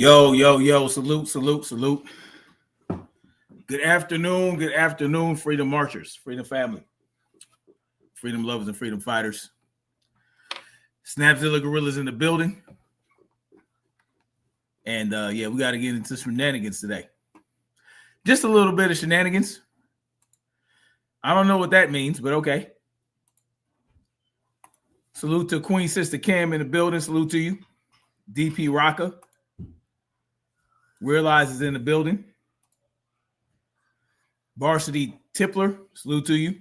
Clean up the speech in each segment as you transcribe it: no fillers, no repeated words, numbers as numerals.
Yo, yo, yo, salute, salute, salute. Good afternoon, freedom marchers, freedom family, freedom lovers, and freedom fighters. Snapzilla Gorillas in the building. And yeah, we got to get into shenanigans today. Just a little bit of shenanigans. I don't know what that means, but okay. Salute to Queen Sister Cam in the building. Salute to you. DP Rocka. Realize is in the building. Varsity Tippler, salute to you.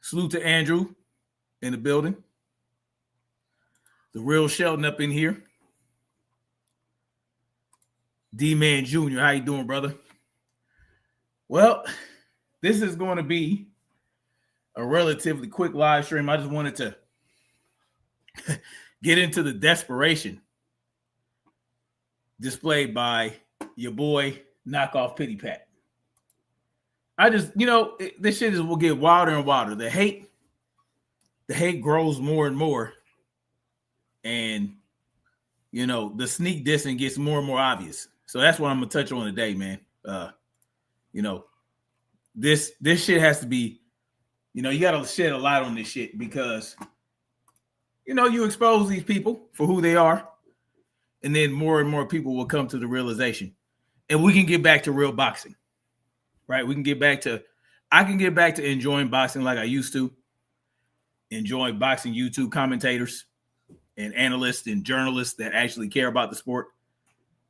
Salute to Andrew in the building. The real Sheldon up in here. D-Man Jr., how you doing, brother? Well, this is going to be a relatively quick live stream. I just wanted to get into the desperation displayed by your boy Knockoffpittypat. I just, this shit will get wilder and wilder. The hate grows more and more. And, the sneak dissing gets more and more obvious. So that's what I'm going to touch on today, man. This shit has to be, you got to shed a light on this shit because, you expose these people for who they are. And then more and more people will come to the realization. And we can get back to real boxing. Right? I can get back to enjoying boxing like I used to. Enjoying boxing YouTube commentators and analysts and journalists that actually care about the sport.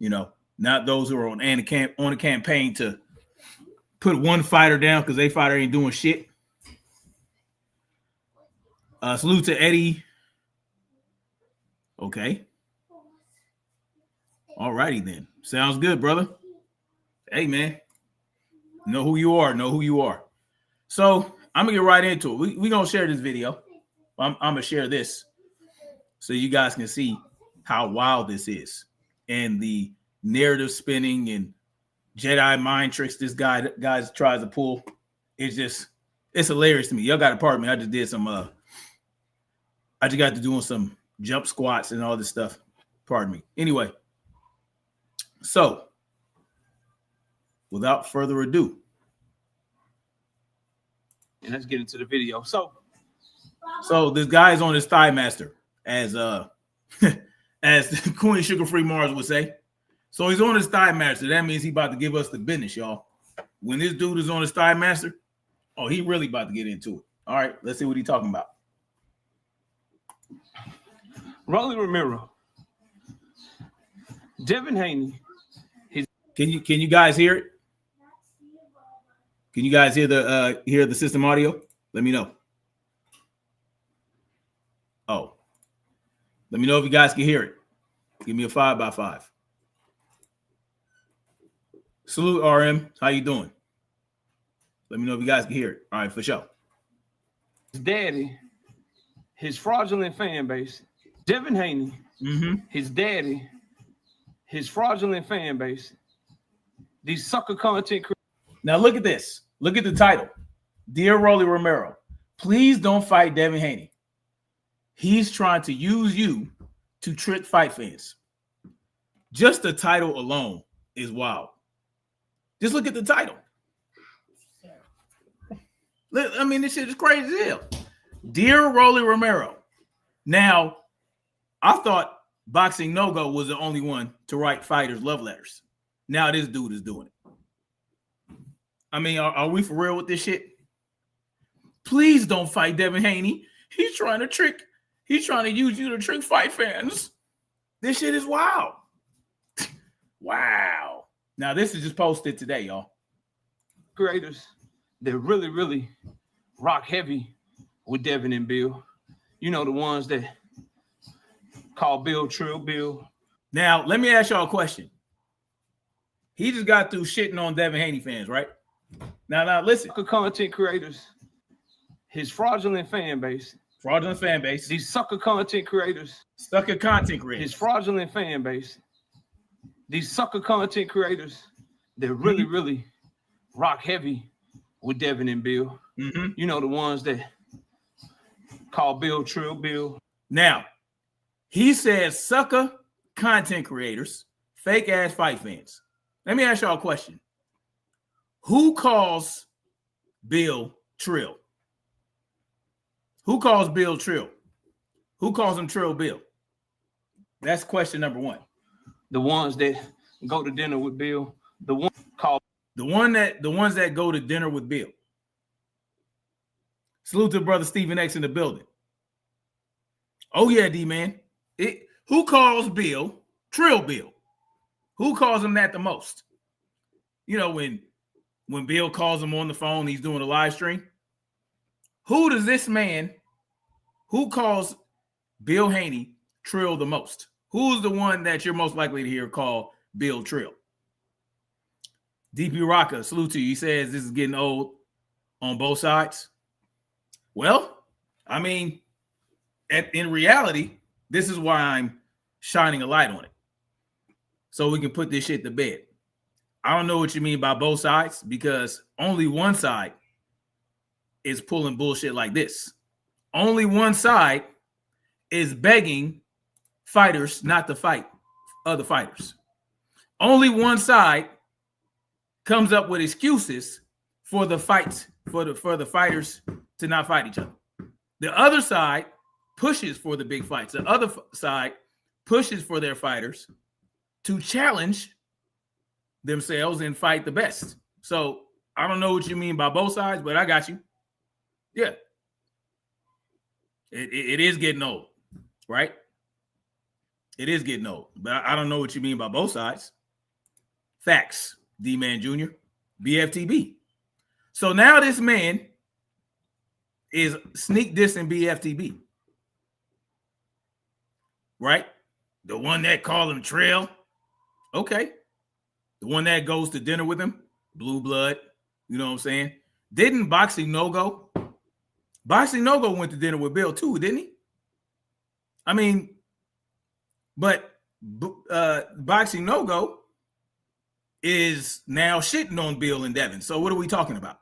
Not those who are on a campaign to put one fighter down because they fighter ain't doing shit. Salute to Eddie. Okay. All righty then. Sounds good, brother. Hey, man. Know who you are. So I'm going to get right into it. We're going to share this video. I'm going to share this so you guys can see how wild this is. And the narrative spinning and Jedi mind tricks this guy tries to pull. It's hilarious to me. Y'all got to pardon me. I just did I just got to doing some jump squats and all this stuff. Pardon me. Anyway. So, without further ado, and let's get into the video. So this guy is on his thigh master, as as Queen Sugar Free Mars would say. So he's on his thigh master. That means he about to give us the business, y'all. When this dude is on his thigh master, he really about to get into it. All right, let's see what he's talking about. Rolly Romero, Devin Haney. Can you guys hear it? Can you guys hear the system audio? Let me know. Oh, let me know if you guys can hear it. Give me a 5x5. Salute RM. How you doing? Let me know if you guys can hear it. All right, for sure. His daddy, his fraudulent fan base, Devin Haney. His daddy, his fraudulent fan base. These sucker content creators. Now look at this. Look at the title. Dear Rolly Romero, please don't fight Devin Haney. He's trying to use you to trick fight fans. Just the title alone is wild. Just look at the title. I mean, this shit is crazy as hell. Dear Rolly Romero. Now, I thought Boxing No-Go was the only one to write fighters love letters. Now this dude is doing it. I mean, are we for real with this shit? Please don't fight Devin Haney. He's trying to use you to trick fight fans. This shit is wild. Wow. Now this is just posted today, y'all. Creators, they're really, really rock heavy with Devin and Bill. The ones that call Bill Trill Bill. Now, let me ask y'all a question. He just got through shitting on Devin Haney fans, right? Now listen. Content creators, his fraudulent fan base. These sucker content creators. His fraudulent fan base. These sucker content creators, they're really, really rock heavy with Devin and Bill. The ones that call Bill Trill Bill. Now, he says sucker content creators, fake ass fight fans. Let me ask y'all a question. Who calls Bill Trill? Who calls Bill Trill? Who calls him Trill Bill? That's question number one. The ones that go to dinner with Bill, the ones that go to dinner with Bill. Salute to brother Stephen X in the building. Oh yeah, D-man. Who calls Bill Trill Bill? Who calls him that the most? You know, when Bill calls him on the phone, he's doing a live stream. Who calls Bill Haney Trill the most? Who's the one that you're most likely to hear call Bill Trill? DP Rocka, salute to you. He says this is getting old on both sides. Well, I mean, in reality, this is why I'm shining a light on it. So we can put this shit to bed. I don't know what you mean by both sides, because only one side is pulling bullshit like this. Only one side is begging fighters not to fight other fighters. Only one side comes up with excuses for the fights, for the fighters to not fight each other. The other side pushes for the big fights. The other side pushes for their fighters to challenge themselves and fight the best. So I don't know what you mean by both sides, but I got you. Yeah. It is getting old, right? It is getting old, but I don't know what you mean by both sides. Facts, D-Man Jr., BFTB. So now this man is sneak dissing BFTB, right? The one that called him Trail. Okay. The one that goes to dinner with him, Blue Blood. You know what I'm saying? Didn't Boxing No Go? Boxing No Go went to dinner with Bill too, didn't he? I mean, but Boxing No Go is now shitting on Bill and Devin. So what are we talking about?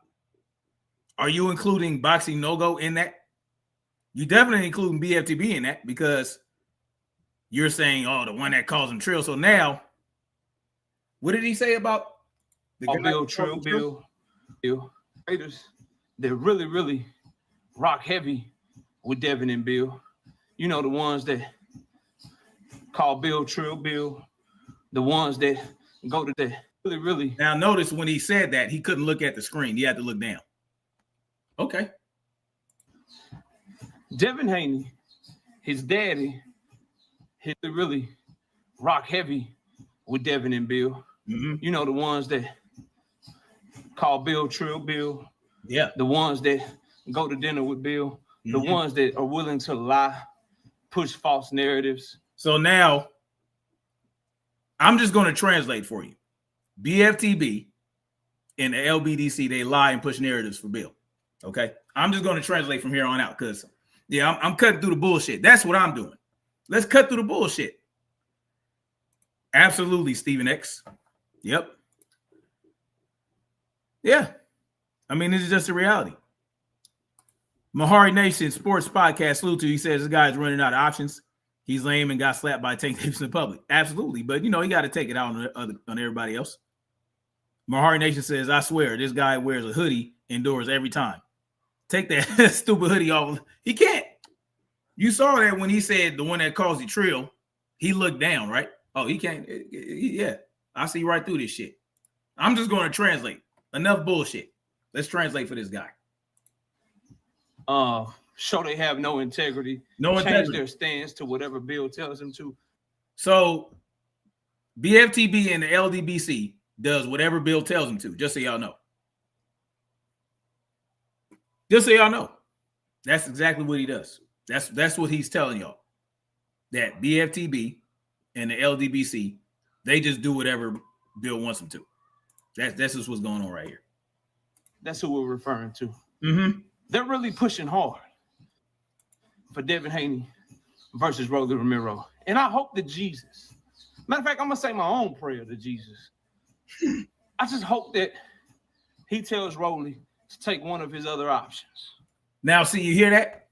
Are you including Boxing No Go in that? You definitely including BFTB in that, because you're saying, oh, the one that calls him Trill. So now, what did he say about the Bill Trill? Bill. They're really, really rock heavy with Devin and Bill. You know, the ones that call Bill Trill Bill, the ones that go to the really, really. Now notice when he said that, he couldn't look at the screen. He had to look down. Okay. Devin Haney, his daddy, he's really rock heavy with Devin and Bill. Mm-hmm. You know, the ones that call Bill Trill Bill. Yeah. The ones that go to dinner with Bill. Mm-hmm. The ones that are willing to lie, push false narratives. So now, I'm just going to translate for you. BFTB and the LBDC, they lie and push narratives for Bill. Okay? I'm just going to translate from here on out, because, yeah, I'm cutting through the bullshit. That's what I'm doing. Let's cut through the bullshit. Absolutely, Stephen X. Yep. Yeah. I mean, this is just a reality. Mahari Nation Sports Podcast, salute to you. He says this guy's running out of options. He's lame and got slapped by Tank Davis in public. Absolutely. But, you know, he got to take it out on everybody else. Mahari Nation says, I swear, this guy wears a hoodie indoors every time. Take that stupid hoodie off. He can't. You saw that when he said the one that calls you Trill, he looked down, right? Oh, he can't. Yeah, I see right through this shit. I'm just going to translate. Enough bullshit. Let's translate for this guy. Show they have no integrity. Change their stance to whatever Bill tells them to. So BFTB and the LDBC does whatever Bill tells them to, just so y'all know. Just so y'all know. That's exactly what he does. That's what he's telling y'all. That BFTB and the LDBC, they just do whatever Bill wants them to. That's just what's going on right here. That's who we're referring to. Mm-hmm. They're really pushing hard for Devin Haney versus Rolly Romero. And I hope that Jesus, matter of fact, I'm going to say my own prayer to Jesus. I just hope that he tells Rolly to take one of his other options. Now, see, you hear that?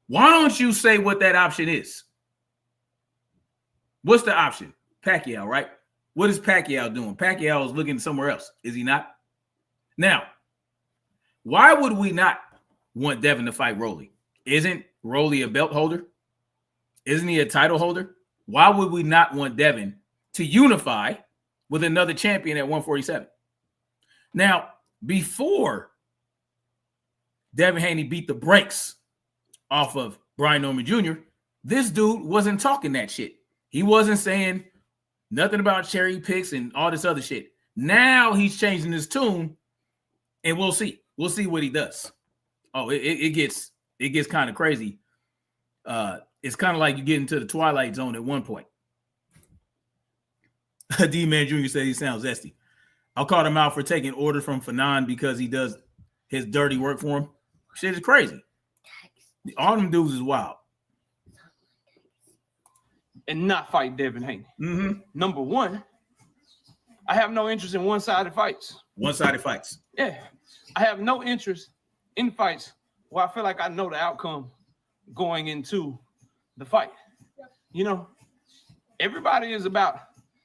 Why don't you say what that option is? What's the option? Pacquiao, right? What is Pacquiao doing? Pacquiao is looking somewhere else, is he not? Now, why would we not want Devin to fight Rolly? Isn't Rolly a belt holder? Isn't he a title holder? Why would we not want Devin to unify with another champion at 147? Now, before Devin Haney beat the brakes off of Brian Norman Jr., this dude wasn't talking that shit. He wasn't saying nothing about cherry picks and all this other shit. Now he's changing his tune, and we'll see. We'll see what he does. Oh, it gets kind of crazy. It's kind of like you get into the Twilight Zone at one point. D-Man Jr. said he sounds zesty. I'll call him out for taking orders from Fanon because he does his dirty work for him. Shit is crazy. All them dudes is wild. And not fight Devin Haney. Mm-hmm. Number one, I have no interest in one-sided fights. One-sided fights. Yeah. I have no interest in fights where I feel like I know the outcome going into the fight. You know, everybody is about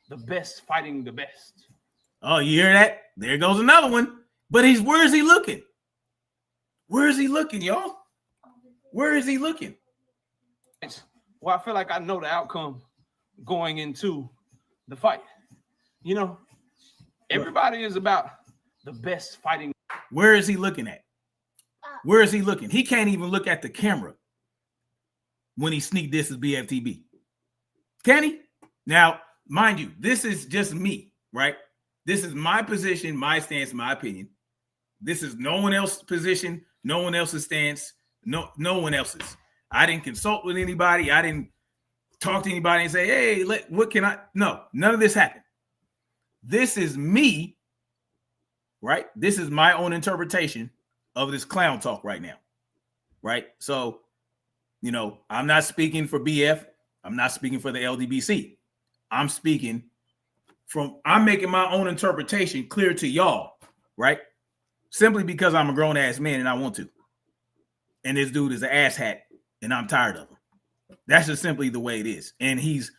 the best fighting the best. Oh, you hear that? There goes another one. But where is he looking? Where is he looking, y'all? Where is he looking? Well, I feel like I know the outcome going into the fight. You know, everybody is about the best fighting. Where is he looking at? Where is he looking? He can't even look at the camera when he sneak disses BFTB. Can he? Now, mind you, this is just me, right? This is my position, my stance, my opinion. This is no one else's position, no one else's stance, no one else's. I didn't consult with anybody. I didn't talk to anybody and say, hey, what can I? No, none of this happened. This is me, right? This is my own interpretation of this clown talk right now, right? So, you know, I'm not speaking for BF. I'm not speaking for the LDBC. I'm making my own interpretation clear to y'all, right? Simply because I'm a grown-ass man and I want to. And this dude is an asshat. And I'm tired of him. That's just simply the way it is. And he's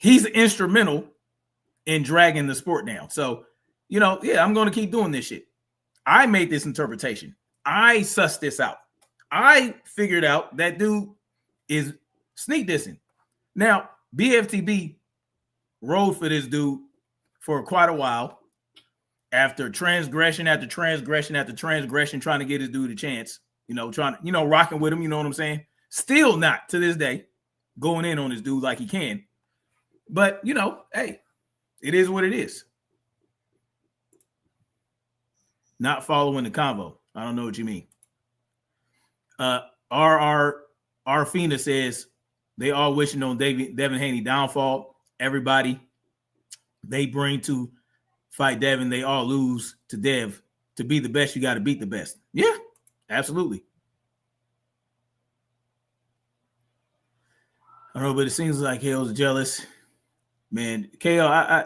instrumental in dragging the sport down. So, you know, yeah, I'm going to keep doing this shit. I made this interpretation. I sussed this out. I figured out that dude is sneak dissing. Now, BFTB rode for this dude for quite a while after transgression after transgression after transgression, trying to get this dude a chance, rocking with him, you know what I'm saying? Still not to this day going in on this dude like he can. But, hey, it is what it is. Not following the convo. I don't know what you mean. R. Fina says they all wishing on Devin Haney downfall. Everybody they bring to fight Devin, they all lose to Dev. To be the best, you got to beat the best. Yeah, absolutely. I don't know, but it seems like KO's jealous. Man, KO,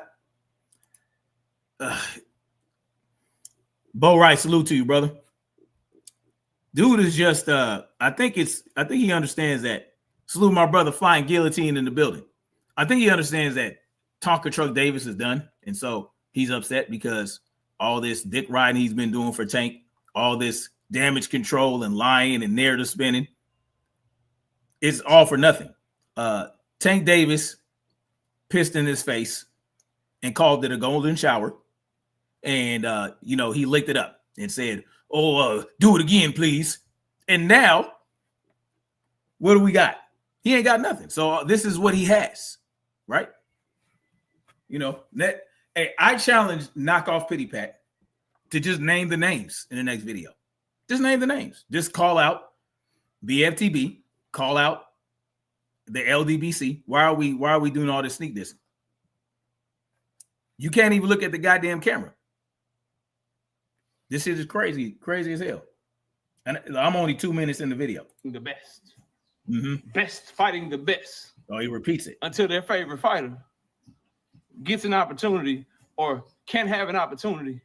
Bo Wright, salute to you, brother. Dude is just, I think he understands that. Salute my brother, Flying Guillotine in the building. I think he understands that Tonka Truck Davis is done. And so he's upset because all this dick riding he's been doing for Tank, all this damage control and lying and narrative spinning, it's all for nothing. Tank Davis pissed in his face and called it a golden shower. And, he licked it up and said, do it again, please. And now, what do we got? He ain't got nothing. So this is what he has, right? Hey, I challenge Knockoffpittypat to just name the names in the next video. Just name the names. Just call out BFTB, call out the LDBC. Why are we doing all this sneak dissing? You can't even look at the goddamn camera. This shit is crazy as hell. And I'm only 2 minutes in the video. The best. Mm-hmm. Best fighting the best. Oh, he repeats it. Until their favorite fighter gets an opportunity or can have an opportunity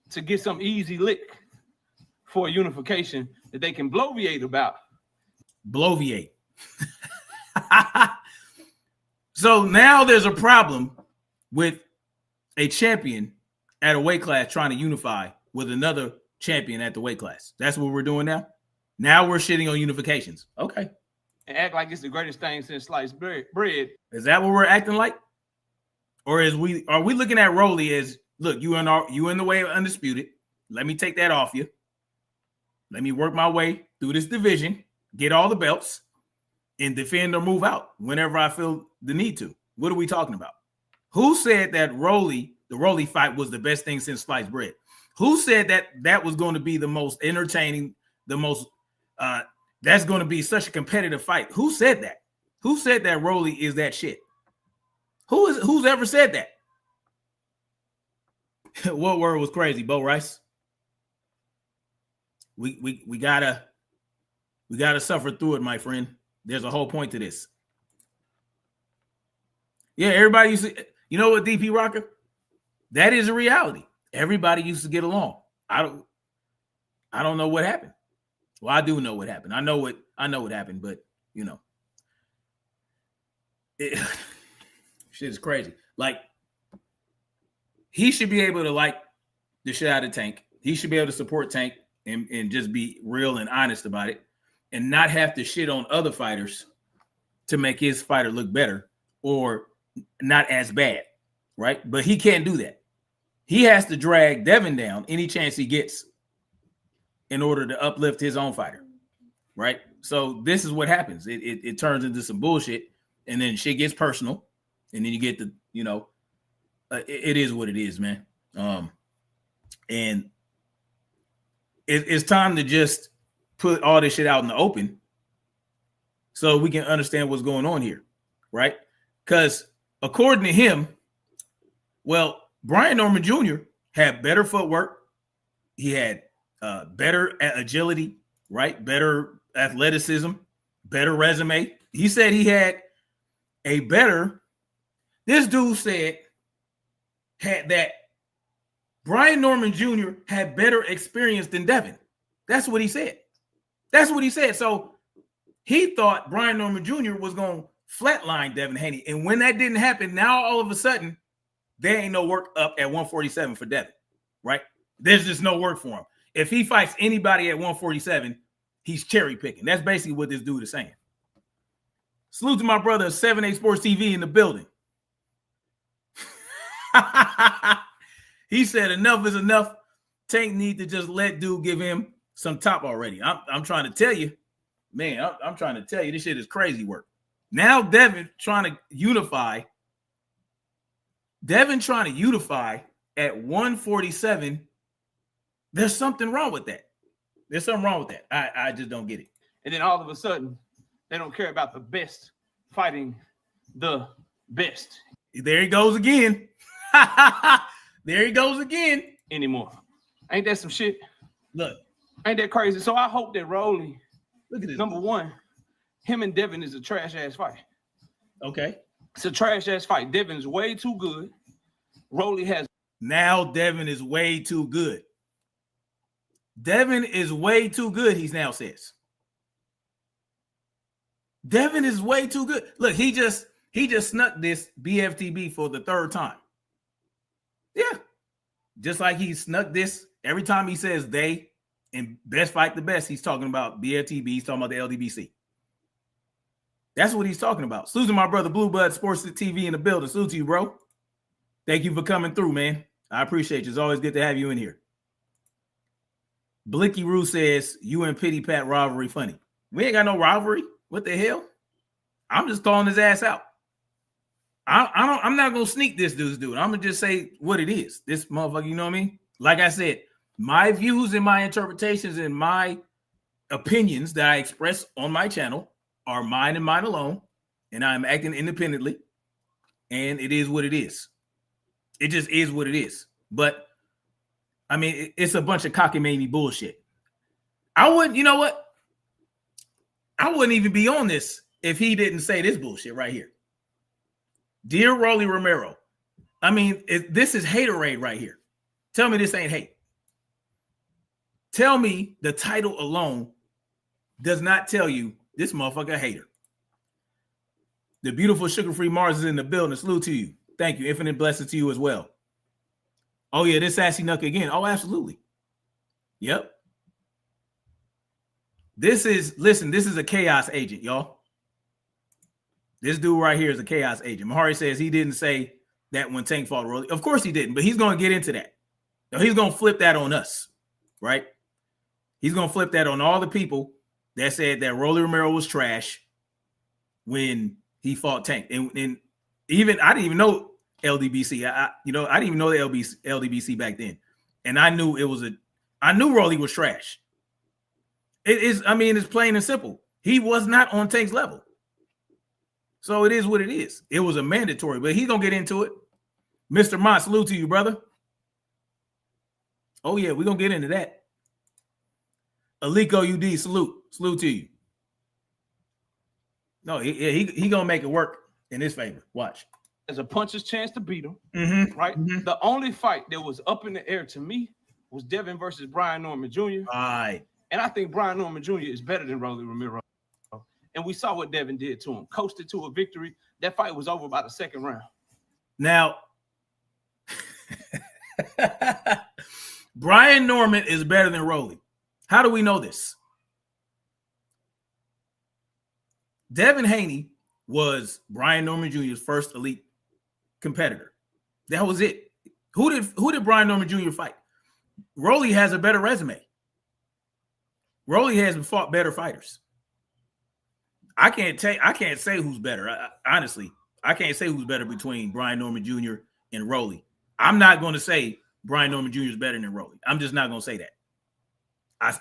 to get some easy lick for a unification that they can bloviate about. Bloviate. So now there's a problem with a champion at a weight class trying to unify with another champion at the weight class. That's what we're doing now. Now we're shitting on unifications. Okay. And act like it's the greatest thing since sliced bread. Is that what we're acting like? Or are we looking at Rolly as, look, you in the way of undisputed. Let me take that off you. Let me work my way through this division, get all the belts, and defend or move out whenever I feel the need to. What are we talking about? Who said that the Rolly fight was the best thing since sliced bread? Who said that was going to be the most entertaining, that's going to be such a competitive fight? Who said that? Who said that Rolly is that shit? Who's ever said that? What word was crazy, Bo Rice? We gotta suffer through it, my friend. There's a whole point to this. Yeah, everybody used to, you know what, DP Rocker? That is a reality. Everybody used to get along. I don't know what happened. Well, I do know what happened. I know what happened, but you know, shit is crazy. Like, he should be able to like the shit out of Tank. He should be able to support Tank and just be real and honest about it, and not have to shit on other fighters to make his fighter look better or not as bad, right? But he can't do that. He has to drag Devin down any chance he gets in order to uplift his own fighter, right? So this is what happens. It turns into some bullshit, and then shit gets personal, and then you get the, you know, it is what it is, man. And it's time to just put all this shit out in the open so we can understand what's going on here, right? Because according to him, well, Brian Norman Jr. had better footwork. He had better agility, right? Better athleticism, better resume. He said he had a better, this dude said that Brian Norman Jr. had better experience than Devin. That's what he said. That's what he said. So he thought Brian Norman Jr. was going to flatline Devin Haney. And when that didn't happen, now all of a sudden, there ain't no work up at 147 for Devin, right? There's just no work for him. If he fights anybody at 147, he's cherry picking. That's basically what this dude is saying. Salute to my brother, 7A Sports TV in the building. He said enough is enough. Tank need to just let dude give him some top already. I'm trying to tell you, man, I'm trying to tell you, this shit is crazy work. Now Devin trying to unify at 147. There's something wrong with that. There's something wrong with that. I just don't get it. And then all of a sudden, they don't care about the best fighting the best. There he goes again. There he goes again. Anymore. Ain't that some shit? Look. Ain't that crazy? So I hope that Rolly, look at this. Number one, him and Devin is a trash-ass fight. Okay. It's a trash-ass fight. Devin's way too good. Rolly has. Now Devin is way too good. Devin is way too good, he now says. Devin is way too good. Look, he just snuck this BFTB for the third time. Yeah. Just like he snuck this every time he says they and best fight the best, he's talking about BFTB, he's talking about the LDBC. That's what he's talking about. Salute to my brother Blue Bud Sports TV in the building. Salute to you, bro. Thank you for coming through, man. I appreciate you. It's always good to have you in here. Blicky Roo says, you and Pitty Pat rivalry funny. We ain't got no rivalry. What the hell? I'm just calling his ass out. I'm not gonna sneak this dude. I'm gonna just say what it is. This motherfucker, you know what I mean? Like I said, my views and my interpretations and my opinions that I express on my channel are mine and mine alone, and I'm acting independently, and it is what it is. It just is what it is. But I mean, it's a bunch of cockamamie bullshit. I wouldn't, you know what? I wouldn't even be on this if he didn't say this bullshit right here. Dear Rolly Romero, I mean, this is Haterade right here. Tell me this ain't hate. Tell me the title alone does not tell you this motherfucker a hater. The beautiful sugar-free Mars is in the building. Salute to you. Thank you. Infinite blessings to you as well. Oh, yeah, this Sassy Nuck again. Oh, absolutely. Yep. This is a chaos agent, y'all. This dude right here is a chaos agent. Mahari says he didn't say that when Tank fought Rolly. Of course he didn't, but he's going to get into that. Now, he's going to flip that on us, right? He's going to flip that on all the people that said that Rolly Romero was trash when he fought Tank. And even I didn't even know LDBC. I didn't even know the LDBC back then. And I knew I knew Rolly was trash. It's plain and simple. He was not on Tank's level. So it is what it is. It was a mandatory, but he's going to get into it. Mr. Mott, salute to you, brother. Oh, yeah, we're going to get into that. Aliko UD, salute. Salute to you. No, he going to make it work in his favor. Watch. There's a puncher's chance to beat him, right? Mm-hmm. The only fight that was up in the air to me was Devin versus Brian Norman Jr. All right. And I think Brian Norman Jr. is better than Rolly Romero. And we saw what Devin did to him. Coasted to a victory. That fight was over by the second round. Now, Brian Norman is better than Rolly. How do we know this? Devin Haney was Brian Norman Jr.'s first elite competitor. That was it. Who did Brian Norman Jr. fight? Rolly has a better resume. Rolly has fought better fighters. I can't say who's better. Honestly, I can't say who's better between Brian Norman Jr. and Rolly. I'm not going to say Brian Norman Jr. is better than Rolly. I'm just not going to say that.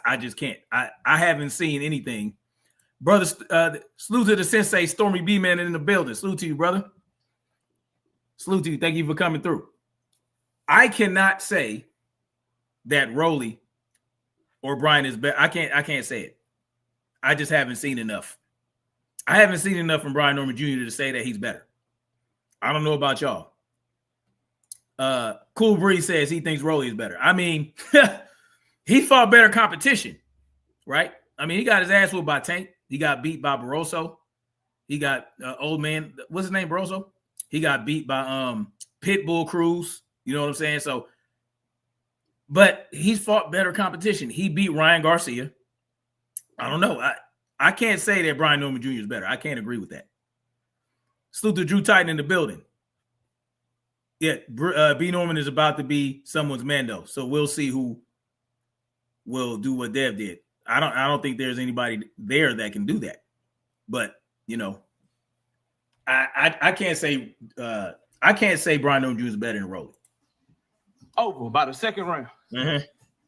I just can't. I haven't seen anything. Brother, salute to the sensei, Stormy B-Man in the building. Salute to you, brother. Salute to you. Thank you for coming through. I cannot say that Rolly or Brian is better. I can't say it. I just haven't seen enough. I haven't seen enough from Brian Norman Jr. to say that he's better. I don't know about y'all. Cool Breeze says he thinks Rolly is better. I mean, he fought better competition, right? I mean, he got his ass whooped by Tank. He got beat by Barroso. He got old man. What's his name? Barroso. He got beat by Pitbull Cruz. You know what I'm saying? So, but he's fought better competition. He beat Ryan Garcia. I don't know. I can't say that Brian Norman Jr. is better. I can't agree with that. Salute to Drew Titan in the building. Yeah, B. Norman is about to be someone's Mando. So we'll see who will do what Dev did. I don't think there's anybody there that can do that. But I can't say Brian Norman Jr. is better than Rolly. Over by the second round. Mm-hmm.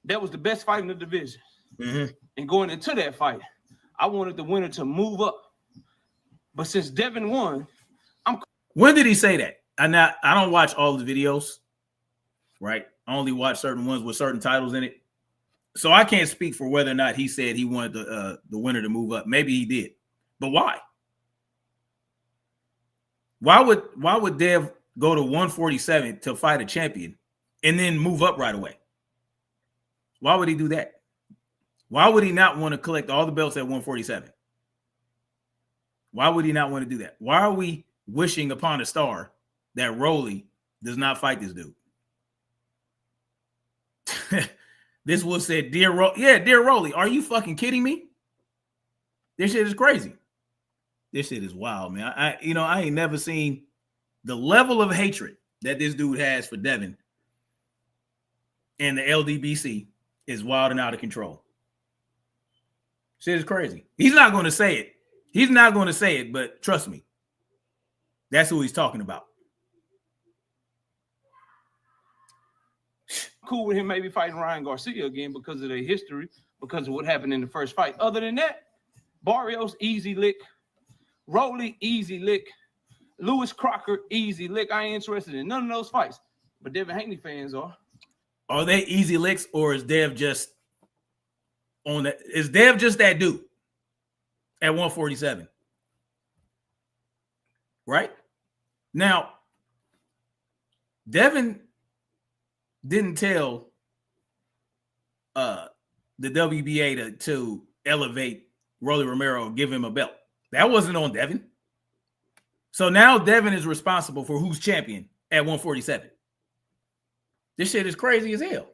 That was the best fight in the division. Mm-hmm. And going into that fight, I wanted the winner to move up. But since Devin won, When did he say that? I don't watch all the videos, right? I only watch certain ones with certain titles in it. So I can't speak for whether or not he said he wanted the winner to move up. Maybe he did. But why? Why would Dev go to 147 to fight a champion and then move up right away? Why would he do that? Why would he not want to collect all the belts at 147? Why would he not want to do that? Why are we wishing upon a star that Rolly does not fight this dude? This was said, dear Rolly, are you fucking kidding me? This shit is crazy. This shit is wild, man. I ain't never seen the level of hatred that this dude has for Devin and the LDBC is wild and out of control. Shit is crazy. He's not going to say it. He's not going to say it, but trust me, that's who he's talking about. Cool with him maybe fighting Ryan Garcia again because of their history, because of what happened in the first fight. Other than that, Barrios, easy lick. Rolly, easy lick. Lewis Crocker, easy lick. I ain't interested in none of those fights. But Devin Haney fans are. Are they easy licks, or is Dev just on that? Is Dev just that dude at 147? Right? Now, Devin didn't tell the WBA to elevate Rolly Romero and give him a belt. That wasn't on Devin. So now Devin is responsible for who's champion at 147. This shit is crazy as hell.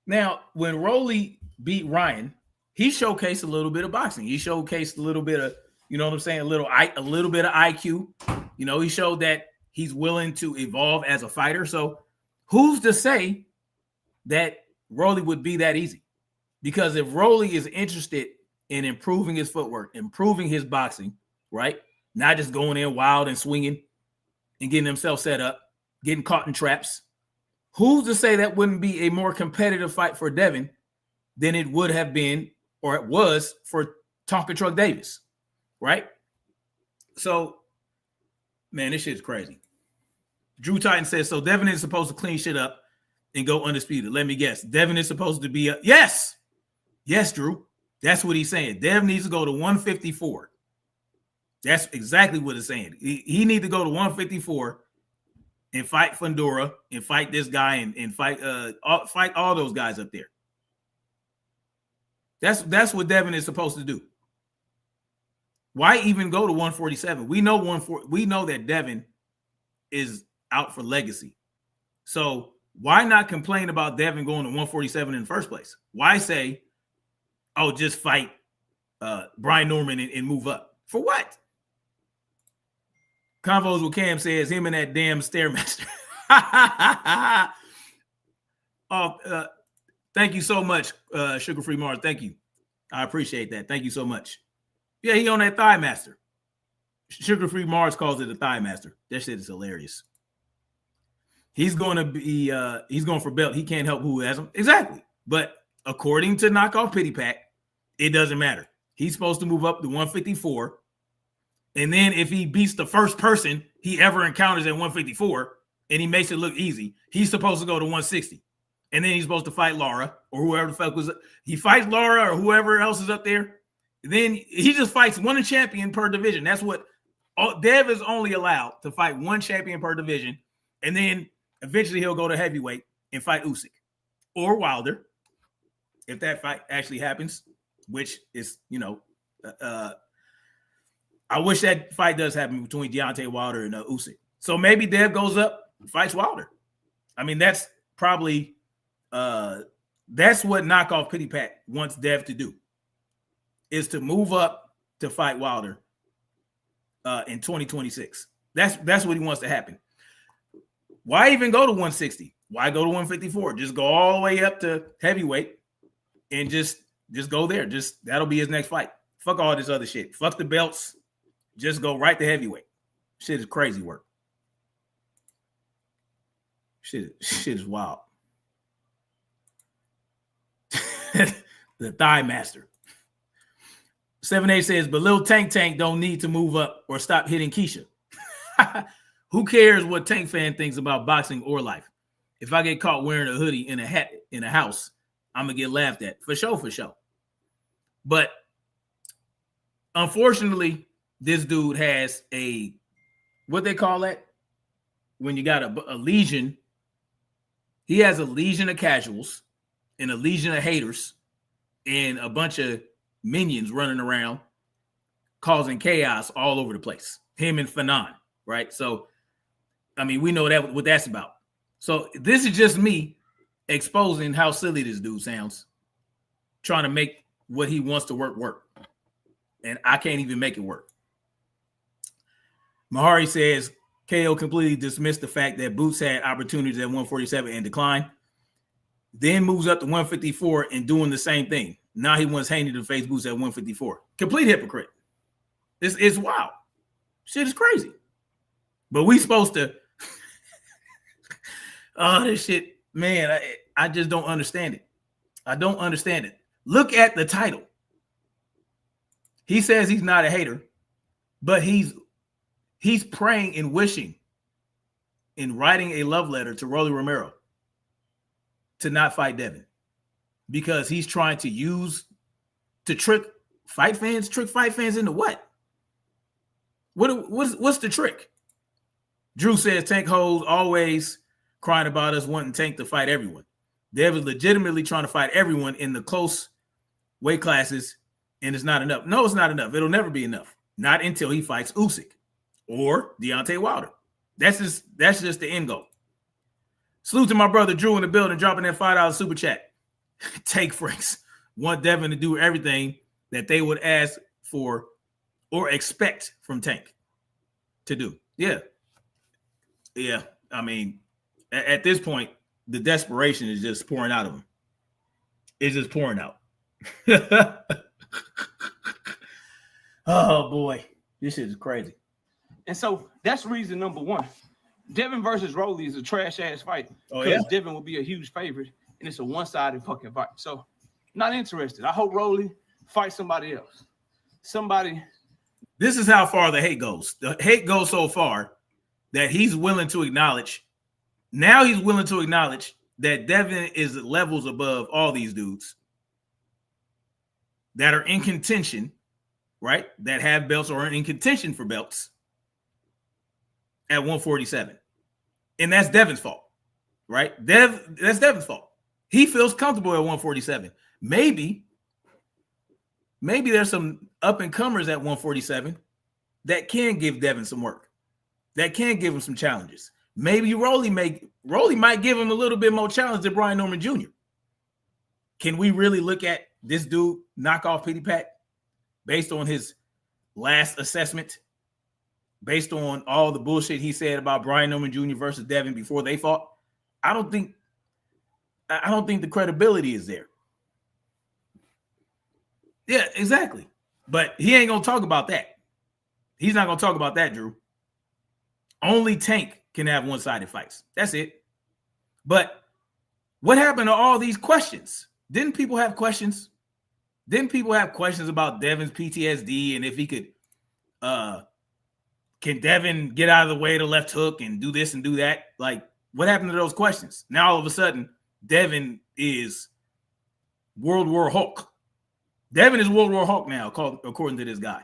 Now, when Rolly beat Ryan, he showcased a little bit of boxing. He showcased a little bit of, you know what I'm saying, a little bit of IQ. You know, he showed that he's willing to evolve as a fighter. So who's to say that Rolly would be that easy? Because if Rolly is interested in improving his footwork, improving his boxing, right? Not just going in wild and swinging and getting himself set up, getting caught in traps. Who's to say that wouldn't be a more competitive fight for Devin than it would have been, or it was, for Tonka Truck Davis, right? So, man, this shit's crazy. Drew Titan says, so Devin is supposed to clean shit up and go undisputed. Let me guess. Devin is supposed to be yes. Yes, Drew. That's what he's saying. Dev needs to go to 154. That's exactly what it's saying. He needs to go to 154 and fight Fundora and fight this guy and fight all those guys up there. That's what Devin is supposed to do. Why even go to 147? We know that Devin is out for legacy. So why not complain about Devin going to 147 in the first place? Why say, oh, just fight Brian Norman and move up? For what? Convos with Cam says him and that damn Stairmaster. Thank you so much, Sugar Free Mars. Thank you. I appreciate that. Thank you so much. Yeah, he on that Thigh Master. Sugar Free Mars calls it a Thigh Master. That shit is hilarious. He's going to be he's going for belt. He can't help who has him. Exactly. But according to Knockoffpittypat, it doesn't matter. He's supposed to move up to 154. And then if he beats the first person he ever encounters at 154 and he makes it look easy, he's supposed to go to 160. And then he's supposed to fight Laura or whoever the fuck was. He fights Laura or whoever else is up there. Then he just fights one champion per division. That's what Dev is only allowed to fight one champion per division. And then eventually he'll go to heavyweight and fight Usyk or Wilder. If that fight actually happens, which is, I wish that fight does happen between Deontay Wilder and Usyk. So maybe Dev goes up and fights Wilder. I mean, that's probably that's what Knockoffpittypat wants Dev to do, is to move up to fight Wilder in 2026. That's what he wants to happen. Why even go to 160? Why go to 154? Just go all the way up to heavyweight and just go there. Just that'll be his next fight. Fuck all this other shit. Fuck the belts. Just go right to heavyweight. Shit is crazy work. Shit is wild. The Thigh Master. 7A says, but Lil Tank don't need to move up or stop hitting Keisha. Who cares what Tank fan thinks about boxing or life? If I get caught wearing a hoodie and a hat in a house, I'm going to get laughed at. For sure. But unfortunately, this dude has what they call that? When you got a legion. He has a legion of casuals and a legion of haters and a bunch of minions running around causing chaos all over the place. Him and Fanon, right? So, I mean, we know what that's about. So this is just me exposing how silly this dude sounds, trying to make what he wants to work. And I can't even make it work. Mahari says, KO completely dismissed the fact that Boots had opportunities at 147 and declined. Then moves up to 154 and doing the same thing. Now he wants Haney to face Boots at 154. Complete hypocrite. It's wild. Shit is crazy. But we supposed to. Oh, this shit, man, I just don't understand it. I don't understand it. Look at the title. He says he's not a hater, but he's praying and wishing and writing a love letter to Rolly Romero to not fight Devin, because he's trying to trick fight fans into what? What's the trick? Drew says Tank Hoes always crying about us wanting Tank to fight everyone. Dev is legitimately trying to fight everyone in the close weight classes, and it's not enough. No, it's not enough. It'll never be enough. Not until he fights Usyk. or Deontay Wilder. That's just the end goal. Salute to my brother Drew in the building, dropping that $5 super chat. Take Franks want Devin to do everything that they would ask for or expect from Tank to do. Yeah. I mean, at this point, the desperation is just pouring out of him. It's just pouring out. Oh boy, this shit is crazy. And so that's reason number one. Devin versus Rolly is a trash ass fight. Oh yeah, Devin will be a huge favorite, and it's a one-sided fucking fight. So, not interested. I hope Rolly fights somebody else. This is how far the hate goes. The hate goes so far that he's willing to acknowledge. Now he's willing to acknowledge that Devin is levels above all these dudes that are in contention, right? That have belts or are in contention for belts at 147. And that's Devin's fault, right? That's Devin's fault. He feels comfortable at 147. Maybe there's some up-and-comers at 147 that can give Devin some work, that can give him some challenges. Maybe Rolly might give him a little bit more challenge than Brian Norman Jr. Can we really look at this dude, Knockoffpittypat, based on his last assessment, based on all the bullshit he said about Brian Norman Jr. versus Devin before they fought? I don't think the credibility is there. Yeah, exactly. But he ain't gonna talk about that. He's not gonna talk about that, Drew. Only Tank can have one-sided fights. That's it. But what happened to all these questions? Didn't people have questions? Didn't people have questions about Devin's PTSD and if he could can Devin get out of the way of the left hook and do this and do that? Like, what happened to those questions? Now all of a sudden, Devin is World War Hulk. Devin is World War Hulk now, according to this guy.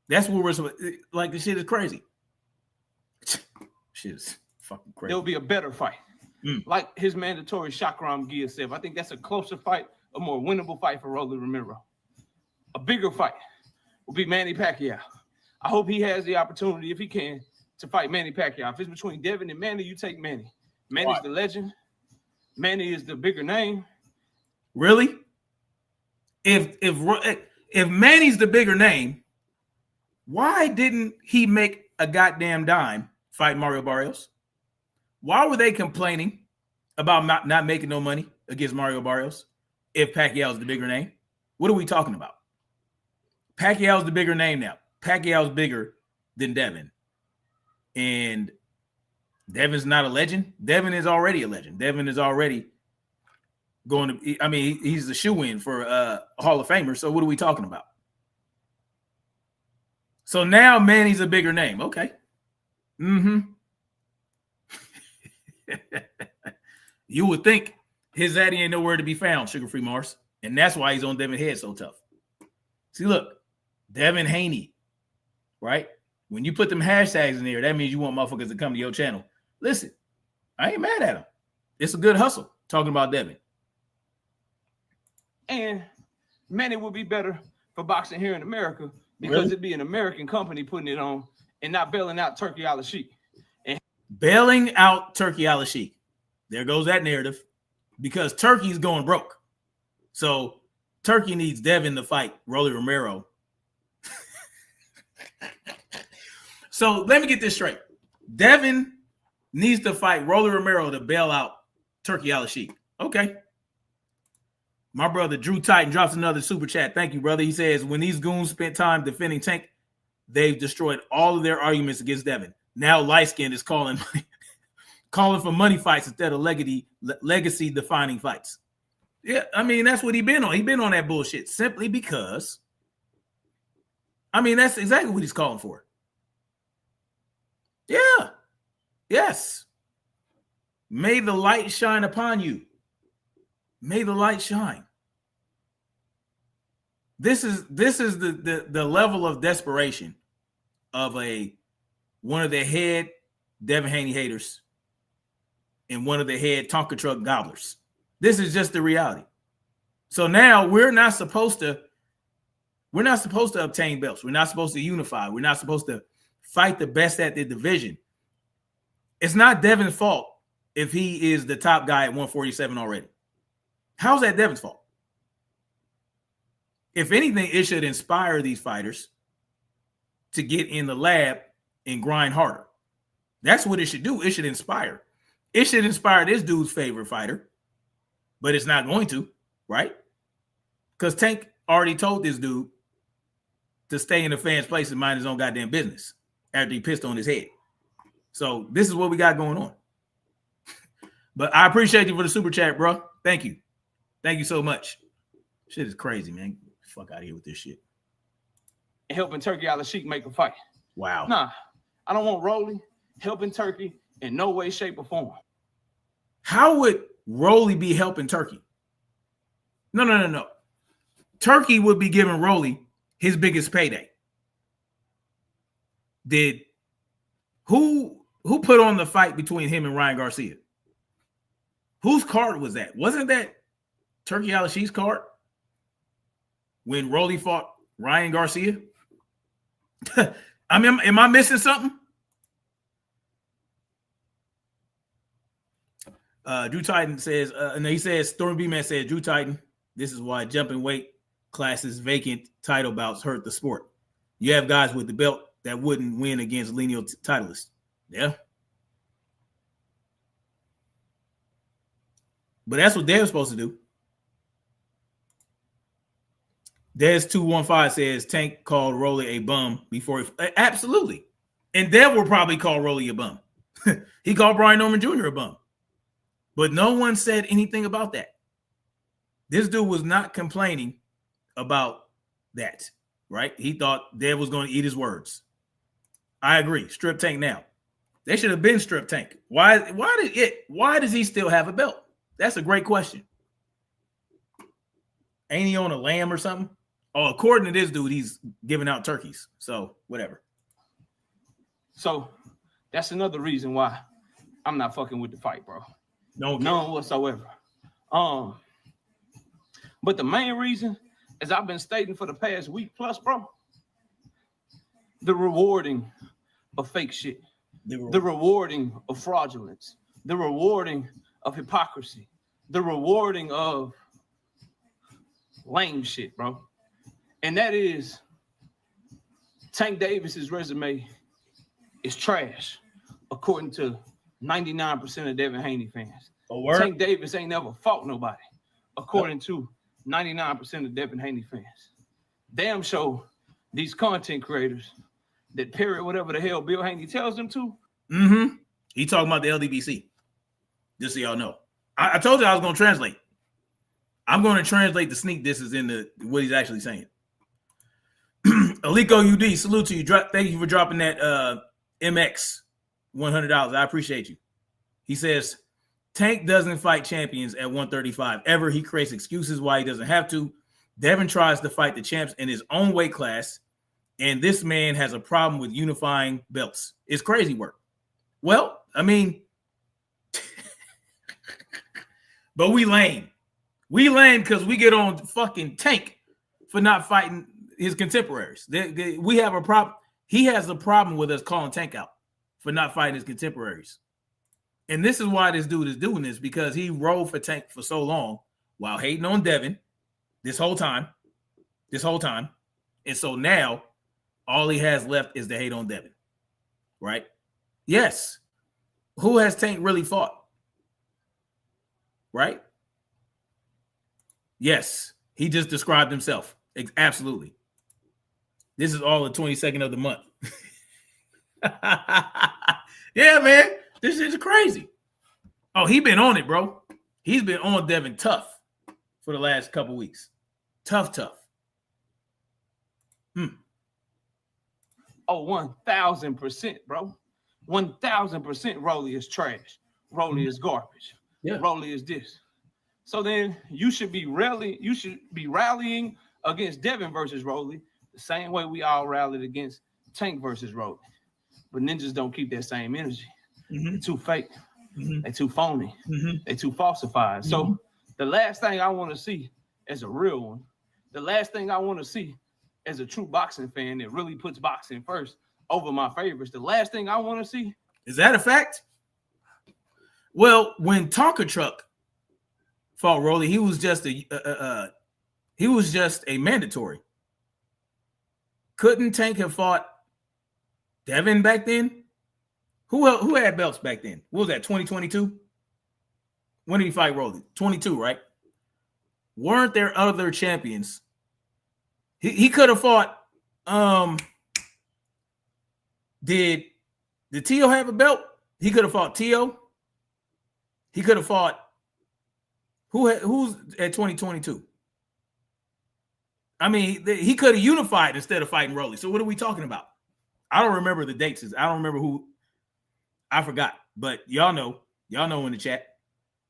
That's what we're like. This shit is crazy. Shit is fucking crazy. There'll be a better fight. Like his mandatory Shakram Gia said. I think that's a closer fight, a more winnable fight for Rolly Romero. A bigger fight will be Manny Pacquiao. I hope he has the opportunity, if he can, to fight Manny Pacquiao. If it's between Devin and Manny, you take Manny. Manny's the legend. Manny is the bigger name. Really? If Manny's the bigger name, why didn't he make a goddamn dime fight Mario Barrios? Why were they complaining about not making no money against Mario Barrios if Pacquiao's the bigger name? What are we talking about? Pacquiao's the bigger name now. Pacquiao's bigger than Devin. And Devin's not a legend. Devin is already a legend. Devin is already going to, I mean, he's the shoe-in for Hall of Famer. So what are we talking about? So now Manny's a bigger name. Okay. You would think his zaddy ain't nowhere to be found, Sugar-Free Mars. And that's why he's on Devin's head so tough. See, look, Devin Haney, right? When you put them hashtags in there, that means you want motherfuckers to come to your channel. Listen, I ain't mad at him. It's a good hustle talking about Devin. And Manny would be better for boxing here in America because it'd be an American company putting it on and not bailing out Turkey Al-Sheikh. Bailing out Turkey Al-Sheikh. There goes that narrative. Because Turkey's going broke. So Turkey needs Devin to fight Rolly Romero. So let me get this straight. Devin needs to fight Rolly Romero to bail out Turkey Al-Sheikh. Okay. My brother Drew Titan drops another super chat. Thank you, brother. He says, when these goons spent time defending Tank, they've destroyed all of their arguments against Devin. Now light skin is calling for money fights instead of legacy defining fights. Yeah, I mean, that's what he been on. He been on that bullshit simply because, I mean, that's exactly what he's calling for. Yeah. Yes. May the light shine upon you. May the light shine. This is the level of desperation of one of the head Devin Haney haters and one of the head Tonka truck gobblers. This is just the reality. So now we're not supposed to obtain belts. We're not supposed to unify. We're not supposed to fight the best at the division. It's not Devin's fault if he is the top guy at 147 already. How's that Devin's fault? If anything, it should inspire these fighters to get in the lab and grind harder. That's what it should do. It should inspire. It should inspire this dude's favorite fighter, but it's not going to, right? Because Tank already told this dude to stay in the fans' place and mind his own goddamn business after he pissed on his head. So this is what we got going on. But I appreciate you for the super chat, bro. Thank you. Thank you so much. Shit is crazy, man. Fuck out of here with this shit. Helping Turkey Al-Sheikh make a fight. Wow. Nah, I don't want Rolly helping Turkey in no way, shape, or form. How would Rolly be helping Turkey? No. Turkey would be giving Rolly his biggest payday. Who put on the fight between him and Ryan Garcia? Whose card was that? Wasn't that Turkey Al-Sheikh's card when Rolly fought Ryan Garcia? I mean, am I missing something? Drew Titan says, and he says, Storm B Man says, Drew Titan, this is why jumping weight classes vacant title bouts hurt the sport. You have guys with the belt that wouldn't win against lineal titleists. Yeah. But that's what Dev's supposed to do. Des215 says Tank called Rolly a bum before he... Absolutely. And Dev will probably call Rolly a bum. He called Brian Norman Jr. a bum. But no one said anything about that. This dude was not complaining about that, right? He thought Dev was going to eat his words. I agree. Strip Tank now. They should have been strip Tank. Why does he still have a belt? That's a great question. Ain't he on a lamb or something? Oh, according to this dude, he's giving out turkeys. So whatever. So that's another reason why I'm not fucking with the fight, bro. None whatsoever. But the main reason, as I've been stating for the past week plus, bro, the rewarding of fake shit, the rewarding of fraudulence, the rewarding of hypocrisy, the rewarding of lame shit, bro. And that is Tank Davis's resume is trash, according to 99% of Devin Haney fans. Tank Davis ain't never fought nobody, according to 99% of Devin Haney fans. Damn sure these content creators that parrot whatever the hell Bill Haney tells them to. Mm-hmm. He talking about the LDBC. Just so y'all know. I told you I was going to translate. I'm going to translate the sneak disses into what he's actually saying. Aliko UD, salute to you. Thank you for dropping that MX $100. I appreciate you. He says, Tank doesn't fight champions at 135 ever. He creates excuses why he doesn't have to. Devin tries to fight the champs in his own weight class, and this man has a problem with unifying belts. It's crazy work. Well, I mean, but we lame. We lame because we get on fucking Tank for not fighting his contemporaries. We have a problem. He has a problem with us calling Tank out for not fighting his contemporaries. And this is why this dude is doing this, because he rolled for Tank for so long while hating on Devin this whole time. And so now all he has left is to hate on Devin, right? Yes. Who has Tank really fought? Right? Yes. He just described himself. Absolutely. This is all the 22nd of the month. Yeah, man. This is crazy. Oh, he been on it, bro. He's been on Devin tough for the last couple weeks. Tough. Oh, 1,000%, bro. 1,000% Rolly is trash. Rolly is garbage. Yeah. Rolly is this. So then you should be rallying against Devin versus Rolly the same way we all rallied against Tank versus Rolly. But ninjas don't keep that same energy. Mm-hmm. They're too fake. Mm-hmm. They're too phony. Mm-hmm. They're too falsified. Mm-hmm. So the last thing I want to see as a real one, the last thing I want to see as a true boxing fan that really puts boxing first over my favorites. The last thing I want to see. Is that a fact? Well, when Tonka Truck fought Rolly, he was just a mandatory. Couldn't Tank have fought Devin back then? Who had belts back then? What was that, 2022? When did he fight Rolly? 22, right? Weren't there other champions? He could have fought. Did Tio have a belt? He could have fought Tio. He could have fought who's at 2022? I mean, he could have unified instead of fighting Rolly. So what are we talking about? I don't remember the dates. I don't remember who. I forgot. But y'all know in the chat.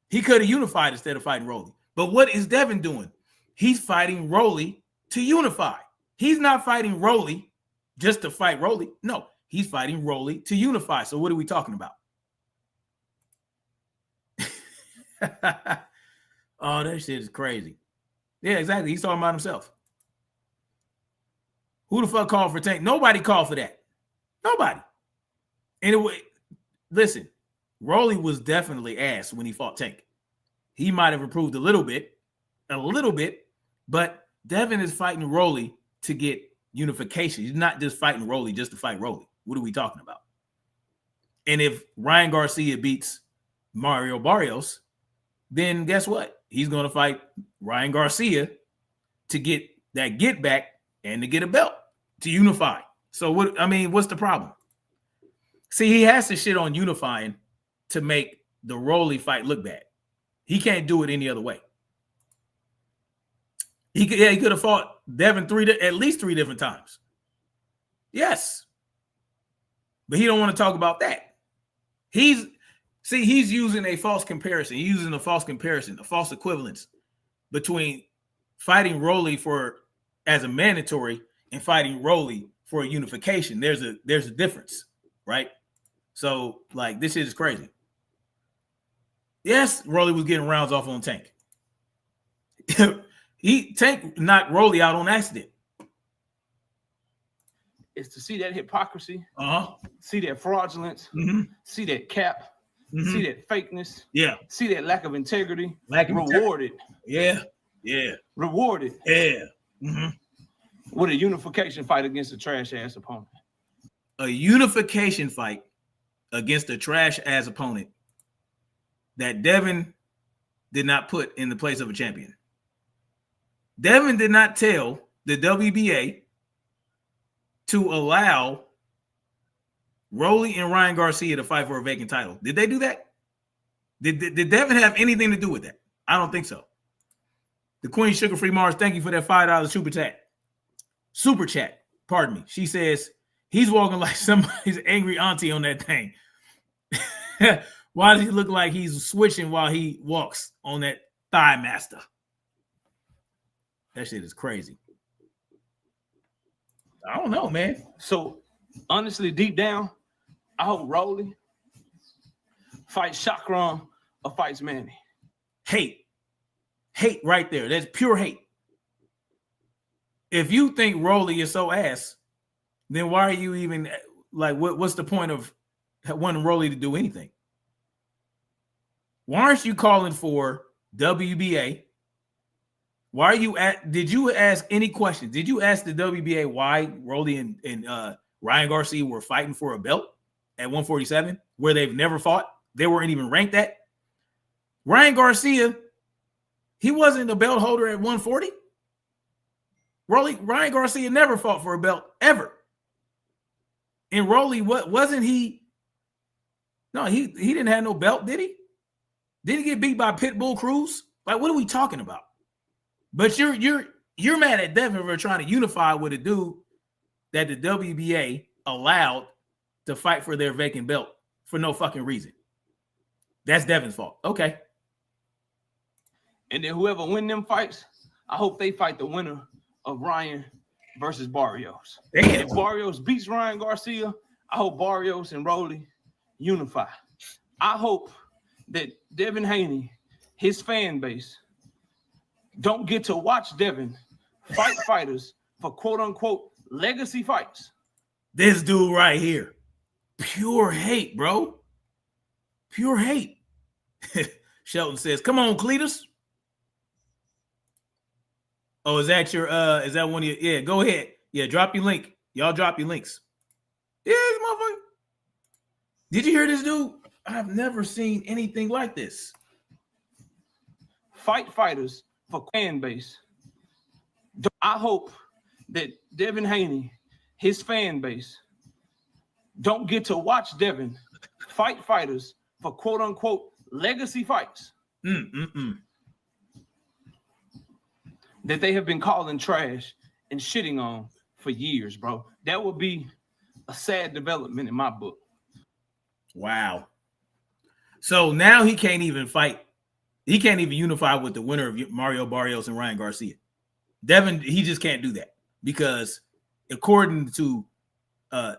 He could have unified instead of fighting Rolly. But what is Devin doing? He's fighting Rolly to unify. He's not fighting Rolly just to fight Rolly. No, he's fighting Rolly to unify. So what are we talking about? Oh, that shit is crazy. Yeah, exactly. He's talking about himself. Who the fuck called for Tank? Nobody called for that. Nobody. Anyway, listen, Rolly was definitely ass when he fought Tank. He might have improved a little bit, but Devin is fighting Rolly to get unification. He's not just fighting Rolly just to fight Rolly. What are we talking about? And if Ryan Garcia beats Mario Barrios, then guess what? He's going to fight Ryan Garcia to get that get back and to get a belt to unify. So what's the problem? See, he has to shit on unifying to make the Rolly fight look bad. He can't do it any other way. He could have fought Devin at least 3 different times. Yes. But he don't want to talk about that. He's using a false comparison. He's using a false equivalence between fighting Rolly as a mandatory and fighting Rolly for a unification. There's a difference, right? So, like, this shit is crazy. Yes, Rolly was getting rounds off on Tank. Tank knocked Rolly out on accident. It's to see that hypocrisy, uh-huh. See that fraudulence, see that cap, see that fakeness, see that lack of integrity, rewarded. Yeah. Rewarded. Yeah. With a unification fight against a trash-ass opponent. A unification fight against a trash-ass opponent that Devin did not put in the place of a champion. Devin did not tell the WBA to allow Rolly and Ryan Garcia to fight for a vacant title. Did they do that? Did Devin have anything to do with that? I don't think so. The Queen Sugar Free Mars, thank you for that $5 super chat. Pardon me. She says he's walking like somebody's angry auntie on that thing. Why does he look like he's switching while he walks on that Thigh Master? That shit is crazy. I don't know, man. So, honestly, deep down, I hope Rolly fights Chakram or fights Manny. Hate right there. That's pure hate. If you think Rolly is so ass, then why are you even like? What's the point of wanting Rolly to do anything? Why aren't you calling for WBA? Why are you did you ask any questions? Did you ask the WBA why Rolly and Ryan Garcia were fighting for a belt at 147 where they've never fought? They weren't even ranked at. Ryan Garcia, he wasn't a belt holder at 140. Ryan Garcia never fought for a belt ever. And Rolly, wasn't he? No, he didn't have no belt, did he? Did he get beat by Pitbull Cruz? Like, what are we talking about? But you're mad at Devin for trying to unify with a dude that the WBA allowed to fight for their vacant belt for no fucking reason. That's Devin's fault. Okay. And then whoever win them fights, I hope they fight the winner of Ryan versus Barrios. Damn. If Barrios beats Ryan Garcia, I hope Barrios and Rolly unify. I hope that Devin Haney, his fan base, don't get to watch Devin fight fighters for quote unquote legacy fights. This dude right here. Pure hate, bro. Pure hate. Shelton says, come on, Cletus. Oh, is that one of your, yeah, go ahead. Yeah, drop your link. Y'all drop your links. Yeah, motherfucker. Did you hear this dude? I've never seen anything like this. Fight fighters for fan base. I hope that Devin Haney, his fan base, don't get to watch Devin fight fighters for quote unquote legacy fights that they have been calling trash and shitting on for years, bro. That would be a sad development in my book. Wow. So now he can't even fight. He can't even unify with the winner of Mario Barrios and Ryan Garcia. Devin, he just can't do that because according to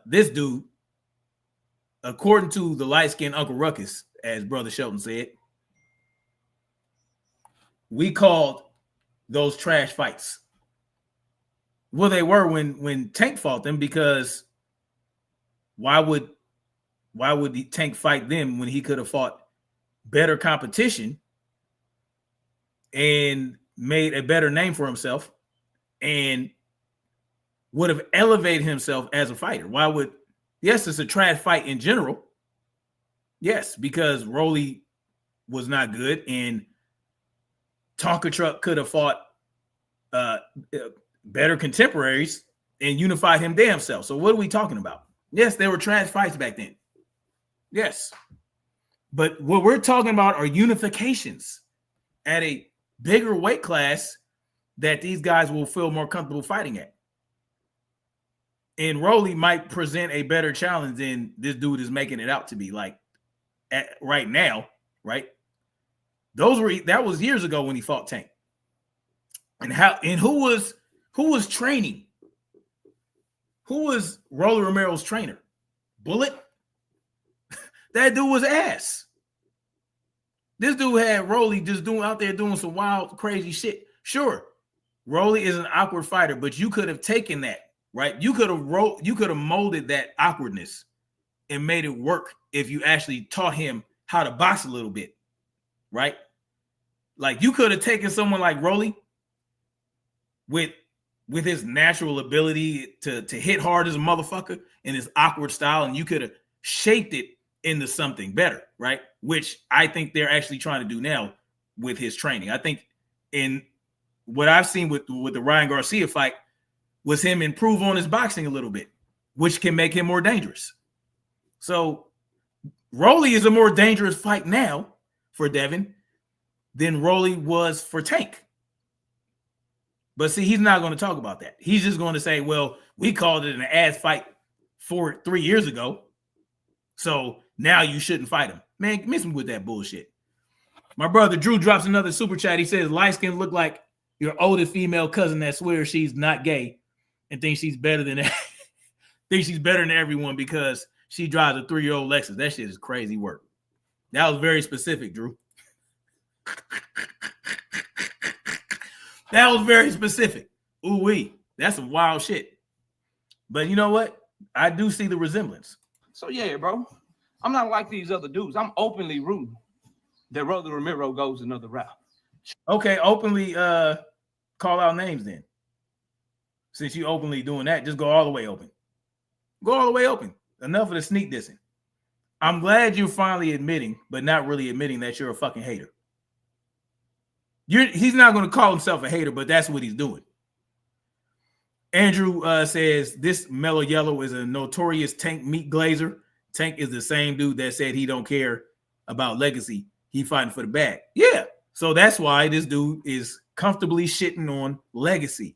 this dude, according to the light-skinned Uncle Ruckus, as Brother Shelton said, we called those trash fights. Well, they were when Tank fought them, because why would Tank fight them when he could have fought better competition and made a better name for himself and would have elevated himself as a fighter? Why would, yes, it's a trash fight in general. Yes, because Rolly was not good and Tonka Truck could have fought better contemporaries and unified him damn self. So what are we talking about? Yes, there were trash fights back then. Yes. But what we're talking about are unifications at a bigger weight class that these guys will feel more comfortable fighting at. And Rolly might present a better challenge than this dude is making it out to be, like right now, right? That was years ago when he fought Tank. And who was training? Who was Rolly Romero's trainer? Bullet? That dude was ass. This dude had Rolly just out there doing some wild, crazy shit. Sure, Rolly is an awkward fighter, but you could have taken that, right? You could have molded that awkwardness and made it work if you actually taught him how to box a little bit, right? Like you could have taken someone like Rolly with his natural ability to hit hard as a motherfucker in his awkward style, and you could have shaped it into something better, right? Which I think they're actually trying to do now with his training. I think in what I've seen with the Ryan Garcia fight was him improve on his boxing a little bit, which can make him more dangerous. So Rolly is a more dangerous fight now for Devin than Rolly was for Tank. But see, he's not going to talk about that. He's just going to say, well, we called it an ass fight 3 years ago, so now you shouldn't fight him. Man, miss me with that bullshit. My brother Drew drops another super chat. He says, light skin look like your oldest female cousin that swears she's not gay and thinks she's better than everyone because she drives a 3-year-old Lexus. That shit is crazy work. That was very specific, Drew. That was very specific. Ooh-wee. That's some wild shit. But you know what? I do see the resemblance. So, yeah, bro. I'm not like these other dudes. I'm openly rooting that Rolly Romero goes another route. Okay, openly call out names then. Since you openly doing that, just go all the way open. Go all the way open. Enough of the sneak dissing. I'm glad you're finally admitting, but not really admitting that you're a fucking hater. He's not going to call himself a hater, but that's what he's doing. Andrew says, this Mellow Yellow is a notorious Tank meat glazer. Tank is the same dude that said he don't care about legacy. He fighting for the bag. Yeah. So that's why this dude is comfortably shitting on legacy.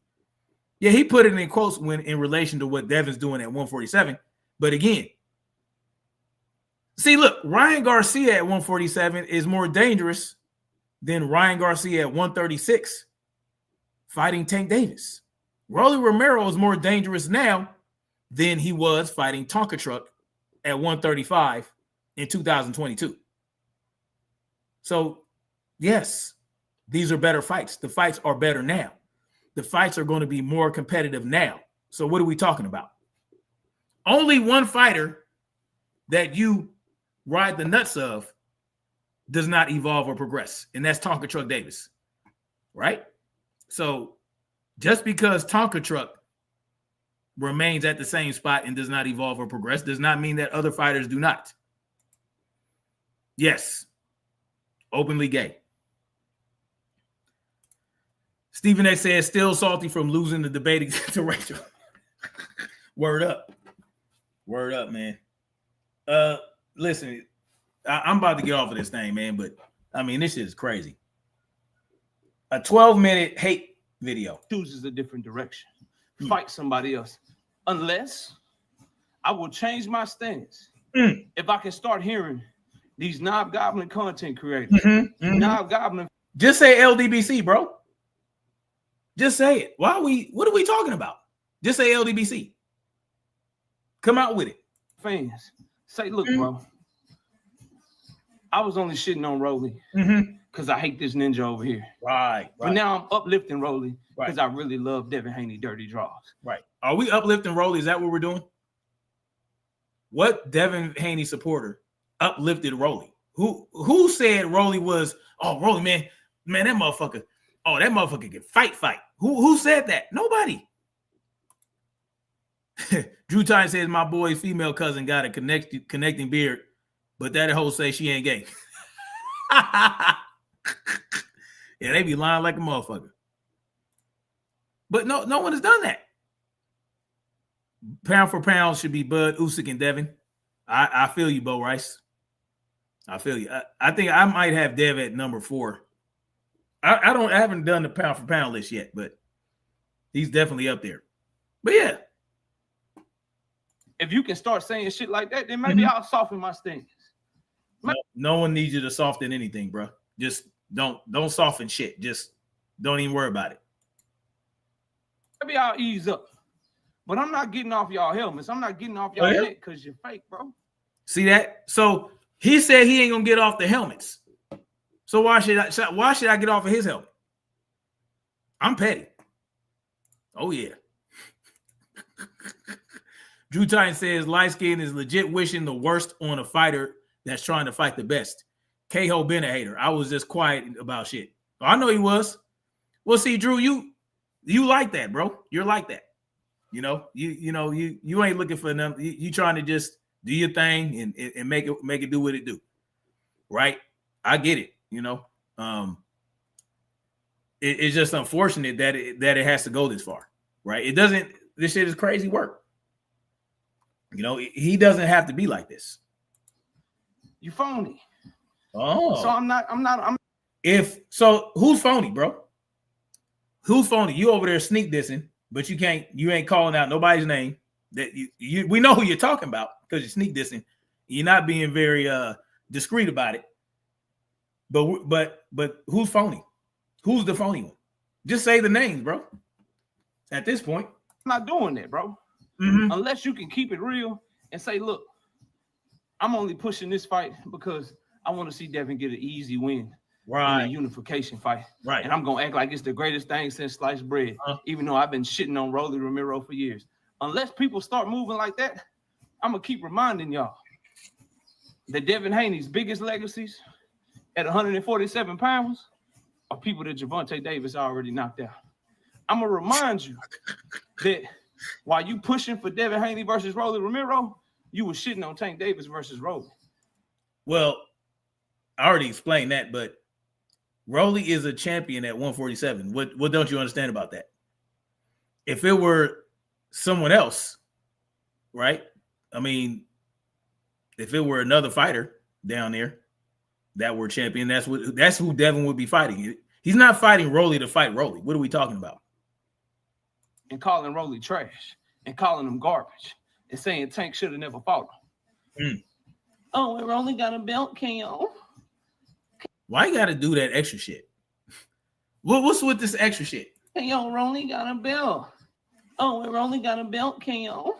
Yeah, he put it in quotes in relation to what Devin's doing at 147. But again, see, look, Ryan Garcia at 147 is more dangerous than Ryan Garcia at 136 fighting Tank Davis. Rolly Romero is more dangerous now than he was fighting Tonka Truck at 135 in 2022. So, yes, these are better fights. The fights are better now. The fights are going to be more competitive now. So what are we talking about? Only one fighter that you ride the nuts of does not evolve or progress, and that's Tonka Truck Davis, right? So just because Tonka Truck remains at the same spot and does not evolve or progress does not mean that other fighters do not. Yes, openly gay. Stephen X says, still salty from losing the debate to Rachel. Word up. Word up, man. Listen, I'm about to get off of this thing, man, but I mean, this shit is crazy. A 12-minute hate video. Chooses a different direction. Fight somebody else. Unless I will change my stance. If I can start hearing these knob goblin content creators. Knob goblin. Just say LDBC, bro. Just say it. What are we talking about? Just say LDBC. Come out with it. Fans, say, look, bro. I was only shitting on Rolly because I hate this ninja over here. Right. But now I'm uplifting Rolly because I really love Devin Haney dirty draws. Right. Are we uplifting Rolly? Is that what we're doing? What Devin Haney supporter uplifted Rolly? Who said Rolly was, oh, Rolly, man, that motherfucker. Oh, that motherfucker can fight. Who said that? Nobody. Drew Tyne says my boy's female cousin got a connecting beard, but that hoe say she ain't gay. Yeah, they be lying like a motherfucker. But no one has done that. Pound for pound should be Bud, Usyk, and Devin. I feel you, Bo Rice. I feel you. I think I might have Dev at number 4. I haven't done the pound for pound list yet, but he's definitely up there. But yeah. If you can start saying shit like that, then maybe I'll soften my stance. No one needs you to soften anything, bro. Just don't soften shit. Just don't even worry about it. Maybe I'll ease up. But I'm not getting off y'all helmets. I'm not getting off y'all neck because you're fake, bro. See that? So he said he ain't gonna get off the helmets. So why should I get off of his helmet? I'm petty. Oh yeah. Drew Tyne says light skin is legit wishing the worst on a fighter that's trying to fight the best. K-Ho been a hater. I was just quiet about shit. I know he was. Well, see, Drew, you like that, bro. You're like that. You know, you ain't looking for them. You trying to just do your thing and make it do what it do. Right? I get it. You know, it's just unfortunate that it has to go this far. Right? It doesn't. This shit is crazy work. You know, he doesn't have to be like this. You phony. Oh, so I'm. If so, who's phony, bro? Who's phony? You over there sneak dissing, but you ain't calling out nobody's name. That we know who you're talking about because you're sneak dissing. You're not being very discreet about it. But who's phony? Who's the phony one? Just say the names, bro. At this point, I'm not doing that, bro. Unless you can keep it real and say, look, I'm only pushing this fight because I want to see Devin get an easy win in a unification fight. Right. And I'm going to act like it's the greatest thing since sliced bread, even though I've been shitting on Rolly Romero for years. Unless people start moving like that, I'm going to keep reminding y'all that Devin Haney's biggest legacies at 147 pounds are people that Gervonta Davis already knocked out. I'm going to remind you that while you pushing for Devin Haney versus Rolly Romero, you were shitting on Tank Davis versus Rolly. Well, I already explained that, but Rolly is a champion at 147. What don't you understand about that? If it were someone else, right? I mean, if it were another fighter down there that were champion, that's who Devin would be fighting. He's not fighting Rolly to fight Rolly. What are we talking about? And calling Rolly trash and calling him garbage and saying Tank should have never fought him. Oh, and Rolly got a belt, KO. Why you got to do that extra shit? What's with this extra shit? KO, Rolly got a belt. Oh, and Rolly got a belt, KO.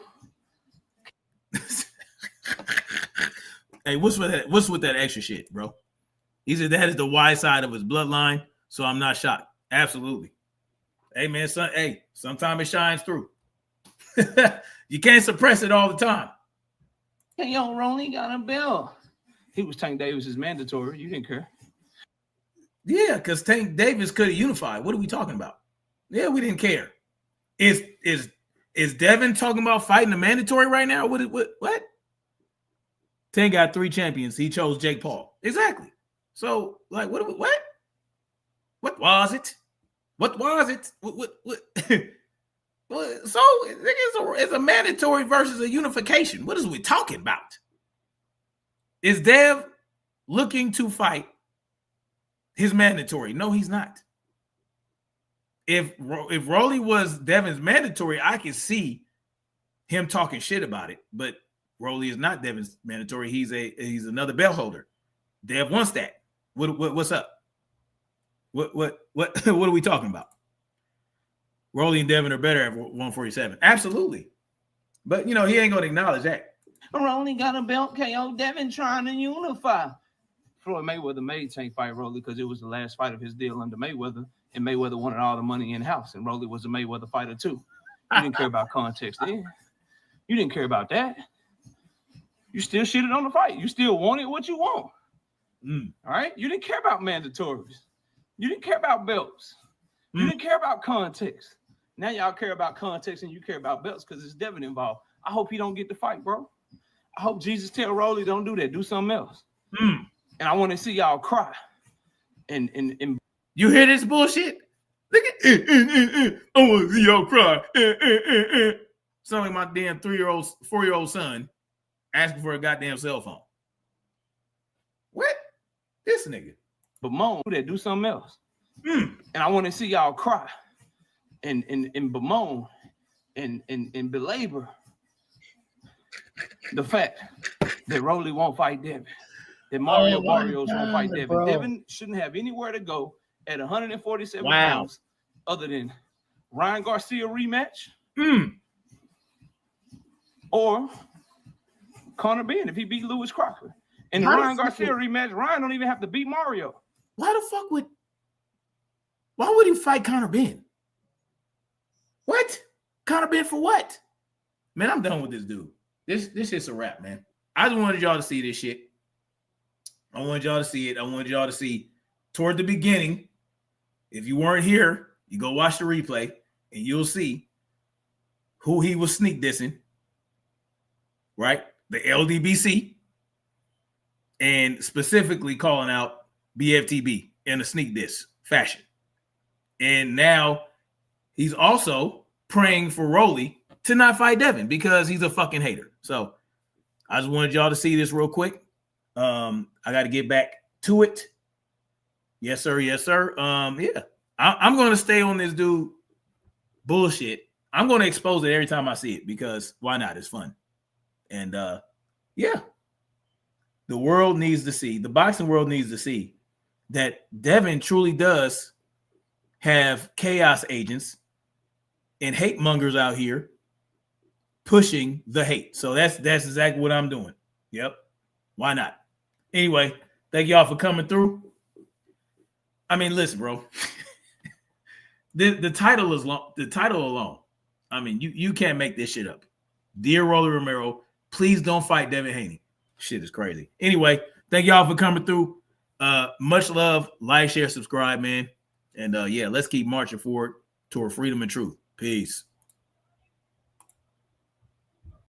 Hey, what's with that extra shit, bro? He said that is the wide side of his bloodline, so I'm not shocked. Absolutely. Hey, man, sometimes it shines through. You can't suppress it all the time. Hey, yo, Rolly got a bell. He was Tank Davis's mandatory. You didn't care. Yeah, because Tank Davis could have unified. What are we talking about? Yeah, we didn't care. Is Devin talking about fighting the mandatory right now? What? Tank got 3 champions. He chose Jake Paul. Exactly. So, like, what was it? What was it? What? So it's a mandatory versus a unification. What is we talking about? Is Dev looking to fight his mandatory? No, he's not. If Rolly was Devin's mandatory, I could see him talking shit about it. But Rolly is not Devin's mandatory. He's another belt holder. Dev wants that. What's up? What are we talking about? Rolly and Devin are better at 147. Absolutely. But, he ain't going to acknowledge that. Rolly got a belt KO. Devin trying to unify. Floyd Mayweather made Tank fight Rolly because it was the last fight of his deal under Mayweather, and Mayweather wanted all the money in-house, and Rolly was a Mayweather fighter too. You didn't care about context then. You didn't care about that. You still shitted on the fight. You still wanted what you want. All right? You didn't care about mandatories. You didn't care about belts. You didn't care about context. Now y'all care about context and you care about belts because it's Devin involved. I hope he don't get the fight, bro. I hope Jesus tell Rolly don't do that. Do something else. And I want to see y'all cry. And you hear this bullshit? Look at I want to see y'all cry. Sound like my damn 4-year-old son asking for a goddamn cell phone. What? This nigga. But moan that, do something else. And I want to see y'all cry and bemoan and belabor the fact that Rolly won't fight Devin, that Mario Barrios won't fight Devin. Bro. Devin shouldn't have anywhere to go at 147 pounds other than Ryan Garcia rematch or Conor Benn if he beat Lewis Crocker. And the Ryan Garcia rematch, Ryan don't even have to beat Mario. Why would he fight Conor Benn? What? Conor Benn for what? Man, I'm done with this dude. This shit's a wrap, man. I just wanted y'all to see this shit. I wanted y'all to see it. I wanted y'all to see toward the beginning. If you weren't here, you go watch the replay and you'll see who he was sneak dissing, right? The LDBC, and specifically calling out BFTB in a sneak diss fashion. And now he's also praying for Rolly to not fight Devin because he's a fucking hater. So I just wanted y'all to see this real quick. I got to get back to it. Yes, sir. Yes, sir. Yeah, I'm going to stay on this dude bullshit. I'm going to expose it every time I see it because why not? It's fun. And yeah, the world needs to see, the boxing world needs to see that Devin truly does have chaos agents and hate mongers out here pushing the hate. So that's exactly what I'm doing. Yep. Why not? Anyway, thank y'all for coming through. I mean, listen, bro. the title is long. The title alone. I mean, you can't make this shit up. Dear Rolly Romero, please don't fight Devin Haney. Shit is crazy. Anyway, thank y'all for coming through. Much love. Like, share, subscribe, man. And yeah, let's keep marching forward toward freedom and truth. Peace.